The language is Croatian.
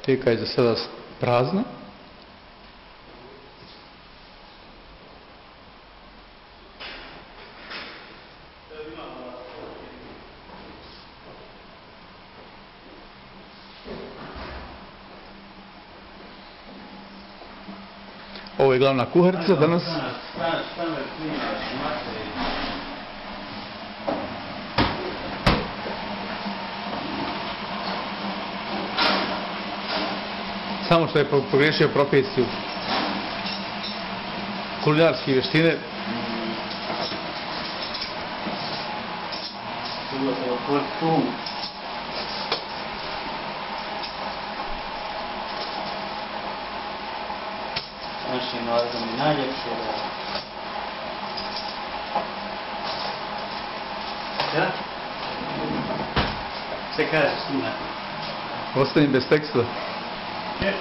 Teka je za sada prazna. Ovo je glavna kuharica danas. Samo što je pogriješio profesiju kulinarske vještine. Našim narodom je najljepše da... Šta kažeš Nina? Ostajem bez teksta. Yes.